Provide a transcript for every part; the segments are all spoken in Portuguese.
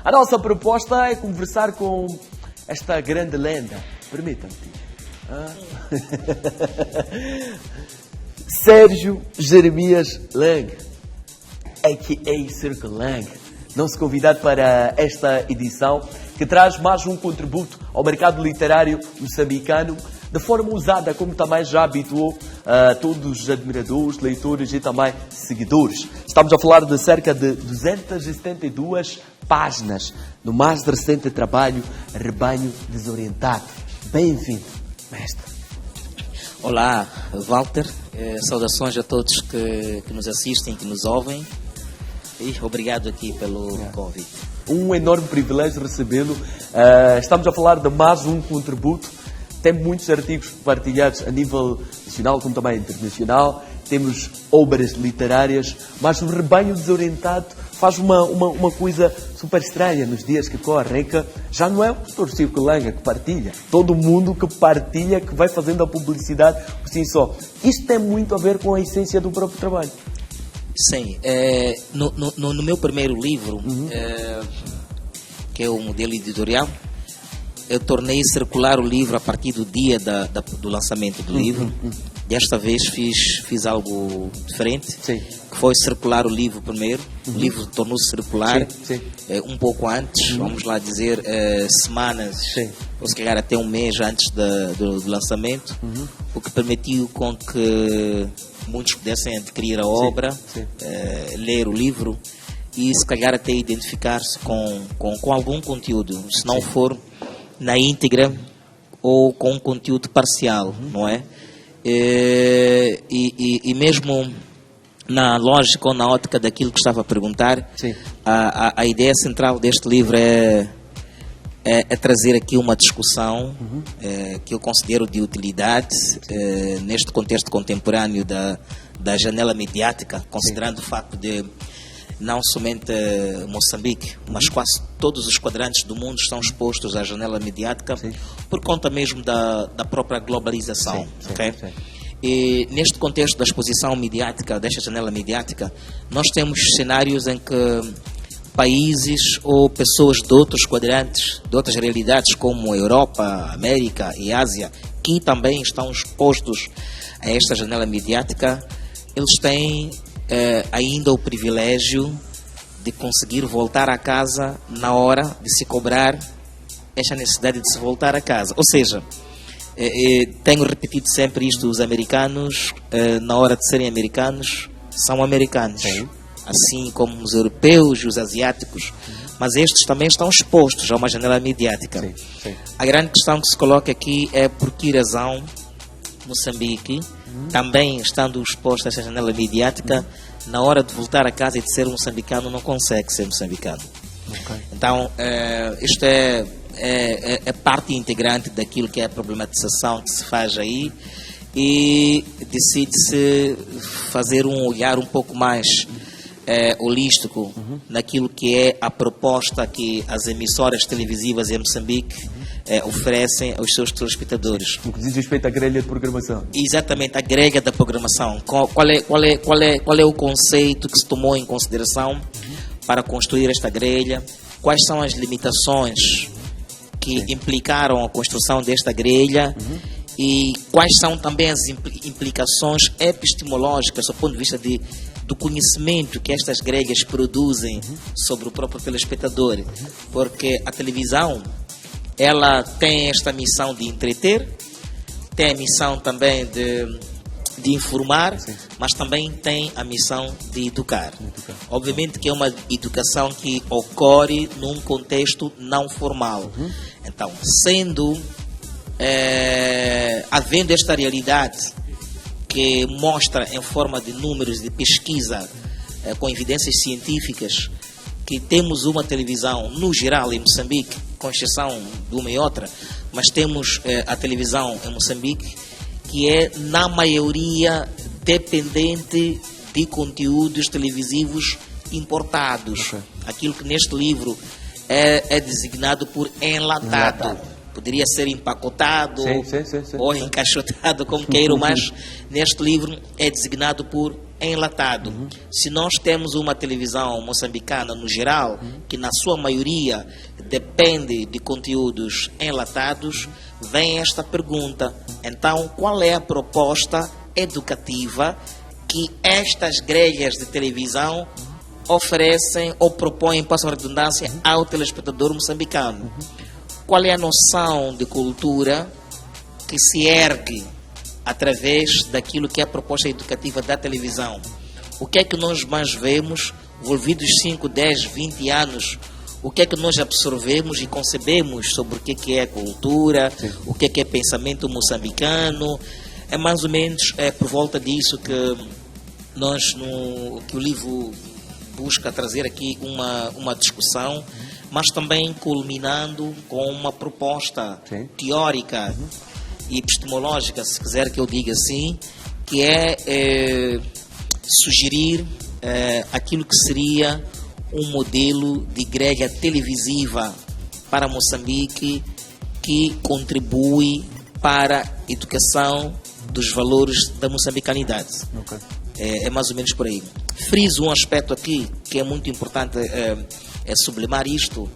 A nossa proposta é conversar com esta grande lenda. Permita-me. Sérgio Jeremias Lang, a.k.a. Circle Lang, nosso convidado para esta edição, que traz mais um contributo ao mercado literário moçambicano, de forma usada, como também já habituou a todos os admiradores, leitores e também seguidores. Estamos a falar de cerca de 272 páginas no mais recente trabalho Rebanho Desorientado. Bem-vindo, mestre. Olá, Walter. Saudações a todos que nos assistem, que nos ouvem. E obrigado aqui pelo convite. Um enorme privilégio recebê-lo. Estamos a falar de mais um contributo. Tem muitos artigos partilhados a nível nacional como também internacional. Temos obras literárias, mas o Rebanho Desorientado faz uma coisa super estranha nos dias que correm, que já não é o professor Circle Lang que partilha. Todo mundo que partilha, que vai fazendo a publicidade por si só. Isto tem muito a ver com a essência do próprio trabalho. Sim. No meu primeiro livro, que é o modelo editorial, eu tornei circular o livro a partir do dia do lançamento do livro. Desta vez fiz algo diferente, Sim. que foi circular o livro primeiro. O livro tornou-se circular um pouco antes, vamos lá dizer, semanas, ou se calhar até um mês antes do lançamento, o que permitiu com que muitos pudessem adquirir a obra, ler o livro e se calhar até identificar-se com algum conteúdo, se não for na íntegra ou com um conteúdo parcial, não é? E mesmo na lógica ou na ótica daquilo que estava a perguntar, a ideia central deste livro é trazer aqui uma discussão que eu considero de utilidade neste contexto contemporâneo da janela mediática, considerando o facto de não somente Moçambique, mas quase todos os quadrantes do mundo estão expostos à janela mediática por conta mesmo da própria globalização. E neste contexto da exposição mediática, desta janela mediática, nós temos cenários em que países ou pessoas de outros quadrantes, de outras realidades como a Europa, a América e a Ásia, que também estão expostos a esta janela mediática, eles têm ainda o privilégio de conseguir voltar a casa na hora de se cobrar esta necessidade de se voltar a casa. Ou seja, tenho repetido sempre isto, os americanos, na hora de serem americanos, são americanos. Assim como os europeus e os asiáticos. Mas estes também estão expostos a uma janela mediática. A grande questão que se coloca aqui é por que razão Moçambique, também estando exposto a essa janela mediática, na hora de voltar a casa e de ser moçambicano, não consegue ser moçambicano. Então, isto é parte integrante daquilo que é a problematização que se faz aí, e decide-se fazer um olhar um pouco mais holístico naquilo que é a proposta que as emissoras televisivas em Moçambique oferecem aos seus telespectadores. No que diz respeito à grelha de programação. Exatamente, a grelha da programação. Qual é o conceito que se tomou em consideração para construir esta grelha? Quais são as limitações que implicaram a construção desta grelha? E quais são também as implicações epistemológicas do ponto de vista do conhecimento que estas grelhas produzem sobre o próprio telespectador? Porque a televisão, ela tem esta missão de entreter, tem a missão também de informar, mas também tem a missão de educar. Obviamente que é uma educação que ocorre num contexto não formal. Então, havendo esta realidade que mostra em forma de números de pesquisa com evidências científicas que temos uma televisão, no geral, em Moçambique, com exceção de uma e outra, mas temos a televisão em Moçambique que é, na maioria, dependente de conteúdos televisivos importados. Aquilo que neste livro é designado por enlatado. Poderia ser empacotado ou encaixotado, como queiram, mas neste livro é designado por enlatado. Se nós temos uma televisão moçambicana no geral, que na sua maioria depende de conteúdos enlatados, vem esta pergunta. Então, qual é a proposta educativa que estas grelhas de televisão oferecem ou propõem, passo a redundância, ao telespectador moçambicano? Qual é a noção de cultura que se ergue através daquilo que é a proposta educativa da televisão? O que é que nós mais vemos, envolvidos 5, 10, 20 anos? O que é que nós absorvemos e concebemos sobre o que é cultura, o que é pensamento moçambicano? É mais ou menos por volta disso que que o livro busca trazer aqui uma discussão, mas também culminando com uma proposta teórica e epistemológica, se quiser que eu diga assim, que é sugerir aquilo que seria um modelo de grelha televisiva para Moçambique que contribui para a educação dos valores da moçambicanidade. Okay. É mais ou menos por aí. Friso um aspecto aqui que é muito importante sublimar isto.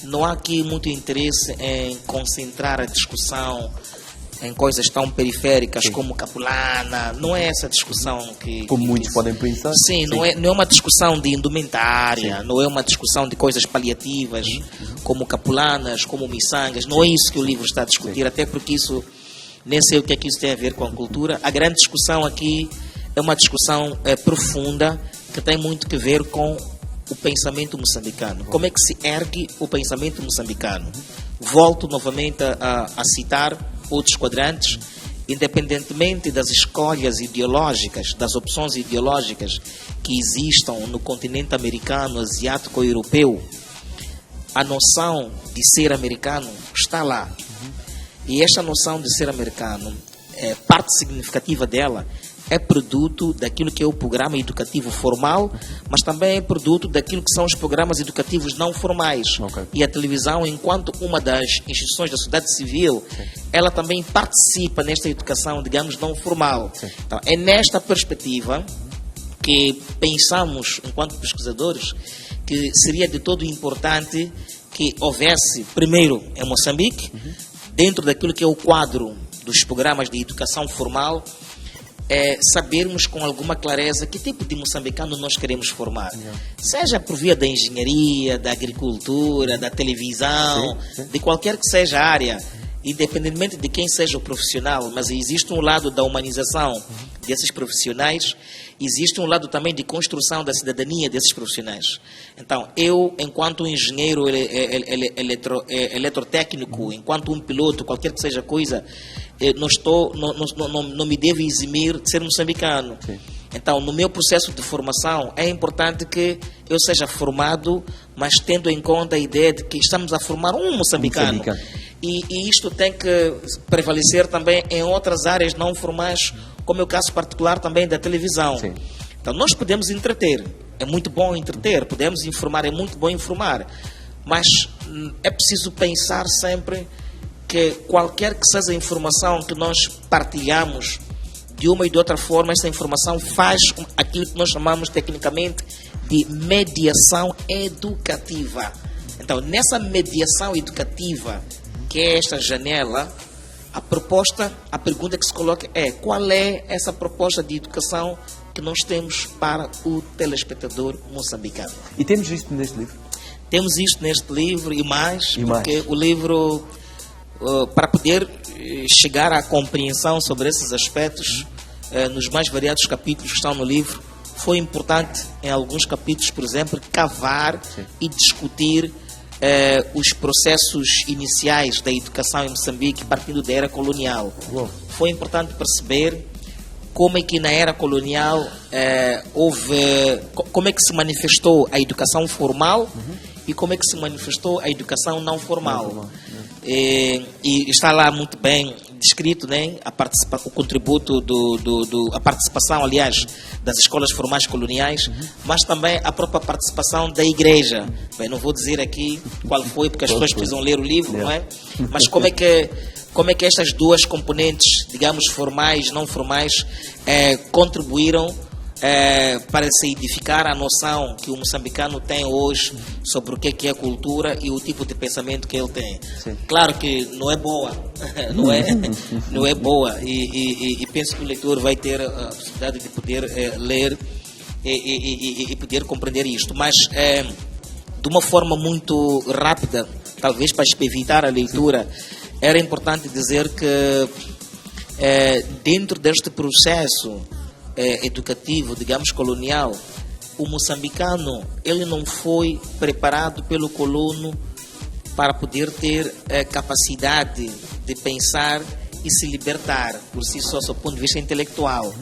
Não há aqui muito interesse em concentrar a discussão em coisas tão periféricas como capulana. Não é essa discussão que... Como muitos podem pensar. Sim, não é uma discussão de indumentária, não é uma discussão de coisas paliativas, como capulanas, como miçangas. Não é isso que o livro está a discutir, até porque isso, nem sei o que é que isso tem a ver com a cultura. A grande discussão aqui é uma discussão profunda que tem muito a ver com o pensamento moçambicano. Como é que se ergue o pensamento moçambicano? Volto novamente a citar outros quadrantes, independentemente das escolhas ideológicas, das opções ideológicas que existam no continente americano, asiático ou europeu, a noção de ser americano está lá. E esta noção de ser americano, parte significativa dela é produto daquilo que é o programa educativo formal, mas também é produto daquilo que são os programas educativos não formais. Okay. E a televisão, enquanto uma das instituições da sociedade civil, ela também participa nesta educação, digamos, não formal. Então, é nesta perspectiva que pensamos, enquanto pesquisadores, que seria de todo importante que houvesse, primeiro, em Moçambique, dentro daquilo que é o quadro dos programas de educação formal, sabermos com alguma clareza que tipo de moçambicano nós queremos formar. Seja por via da engenharia, da agricultura, da televisão, de qualquer que seja a área, independentemente de quem seja o profissional, mas existe um lado da humanização desses profissionais, existe um lado também de construção da cidadania desses profissionais. Então, eu, enquanto engenheiro eletrotécnico, enquanto um piloto, qualquer que seja a coisa, não me devo eximir de ser moçambicano. Então, no meu processo de formação, é importante que eu seja formado, mas tendo em conta a ideia de que estamos a formar um moçambicano. E isto tem que prevalecer também em outras áreas não formais, como é o caso particular também da televisão. Então, nós podemos entreter, é muito bom entreter, podemos informar, é muito bom informar, mas é preciso pensar sempre que qualquer que seja a informação que nós partilhamos, de uma e de outra forma, essa informação faz aquilo que nós chamamos tecnicamente de mediação educativa. Então, nessa mediação educativa, que é esta janela, a pergunta que se coloca é: qual é essa proposta de educação que nós temos para o telespectador moçambicano? E temos isto neste livro? Temos isto neste livro e mais. Porque o livro, para poder chegar à compreensão sobre esses aspectos, nos mais variados capítulos que estão no livro, foi importante, em alguns capítulos, por exemplo, cavar e discutir os processos iniciais da educação em Moçambique, partindo da era colonial. Foi importante perceber como é que na era colonial como é que se manifestou a educação formal e como é que se manifestou a educação não formal. E está lá muito bem descrito, né, o contributo a participação, aliás, das escolas formais coloniais, mas também a própria participação da igreja. Bem, não vou dizer aqui qual foi, porque as pessoas precisam ler o livro, não é? Mas como é que estas duas componentes, digamos, formais, não formais, contribuíram para se edificar a noção que o moçambicano tem hoje sobre o que é cultura e o tipo de pensamento que ele tem. Sim. Claro que não é boa, não é boa, e penso que o leitor vai ter a possibilidade de poder ler e poder compreender isto, mas de uma forma muito rápida, talvez para evitar a leitura. Era importante dizer que dentro deste processo educativo, digamos, colonial, o moçambicano, ele não foi preparado pelo colono para poder ter capacidade de pensar e se libertar por si só, do ponto de vista intelectual.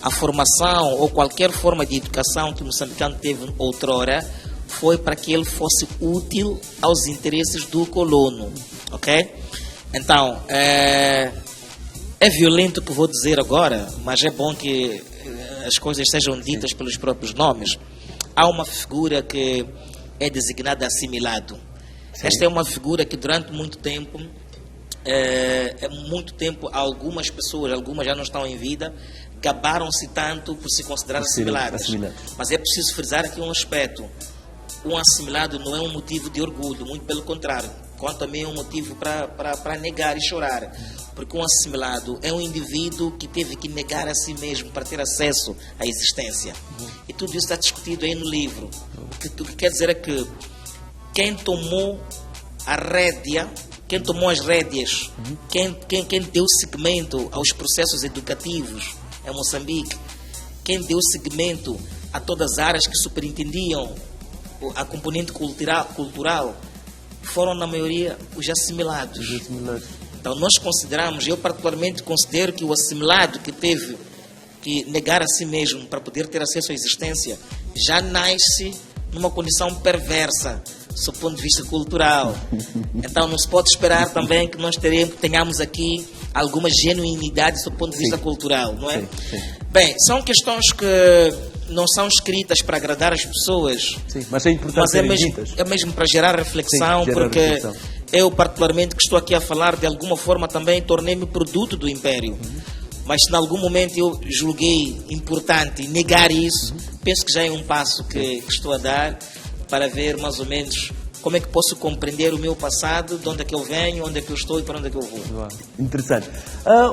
A formação ou qualquer forma de educação que o moçambicano teve outrora foi para que ele fosse útil aos interesses do colono, ok? Então, é violento o que vou dizer agora, mas é bom que as coisas sejam ditas pelos próprios nomes. Há uma figura que é designada assimilado. Sim. Esta é uma figura que durante muito tempo, algumas pessoas, algumas já não estão em vida, gabaram-se tanto por se considerar assimiladas. Mas é preciso frisar aqui um aspecto. Um assimilado não é um motivo de orgulho, muito pelo contrário. Quanto a mim é um motivo para negar e chorar. Porque um assimilado é um indivíduo que teve que negar a si mesmo para ter acesso à existência. E tudo isso está discutido aí no livro. O que quer dizer é que quem tomou a rédea, quem tomou as rédeas, quem deu seguimento aos processos educativos em Moçambique, quem deu seguimento a todas as áreas que superintendiam a componente cultural, foram na maioria os assimilados. Então nós consideramos, eu particularmente considero que o assimilado que teve que negar a si mesmo para poder ter acesso à existência já nasce numa condição perversa, do ponto de vista cultural. Então não se pode esperar também que nós tenhamos aqui alguma genuinidade do ponto de vista cultural, não é? Sim. Bem, são questões que não são escritas para agradar as pessoas, sim, mas é importante é mesmo para gerar reflexão, sim, porque reflexão. Eu particularmente que estou aqui a falar, de alguma forma também tornei-me produto do Império. Mas se em algum momento eu julguei importante negar isso, penso que já é um passo que estou a dar para ver mais ou menos como é que posso compreender o meu passado, de onde é que eu venho, onde é que eu estou e para onde é que eu vou. Interessante.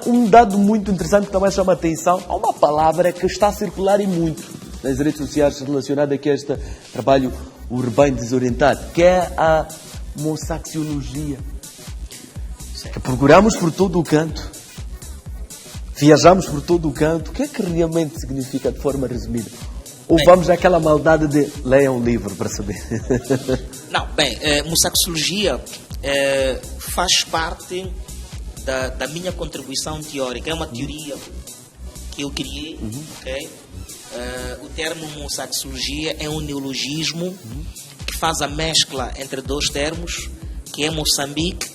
Um dado muito interessante que também chama a atenção, há uma palavra que está a circular e muito nas redes sociais relacionada a este trabalho, o rebanho desorientado, que é a moçaxiologia. Que procuramos por todo o canto, viajamos por todo o canto. O que é que realmente significa de forma resumida? Ou vamos àquela maldade de leiam um livro para saber? Não, moçaxiologia faz parte da minha contribuição teórica. É uma teoria que eu criei, ok? O termo moçaxiologia é um neologismo que faz a mescla entre dois termos, que é Moçambique,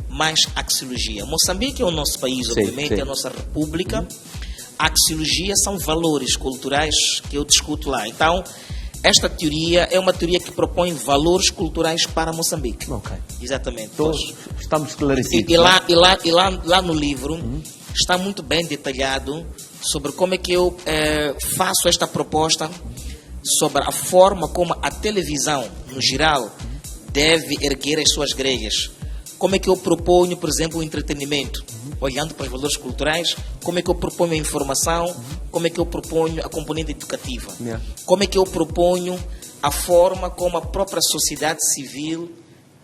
mais axiologia. Moçambique é o nosso país, obviamente, é a nossa república. A axiologia são valores culturais que eu discuto lá. Então, esta teoria é uma teoria que propõe valores culturais para Moçambique. Exatamente. Então, estamos esclarecidos. E lá no livro está muito bem detalhado sobre como é que eu faço esta proposta, sobre a forma como a televisão, no geral, deve erguer as suas grelhas. Como é que eu proponho, por exemplo, o entretenimento, olhando para os valores culturais, como é que eu proponho a informação, como é que eu proponho a componente educativa, como é que eu proponho a forma como a própria sociedade civil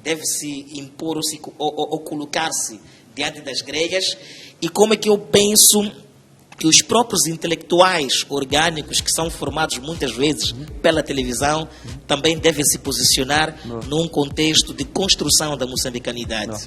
deve se impor ou colocar-se diante das grelhas, e como é que eu penso que os próprios intelectuais orgânicos que são formados muitas vezes pela televisão também devem se posicionar num contexto de construção da moçambicanidade.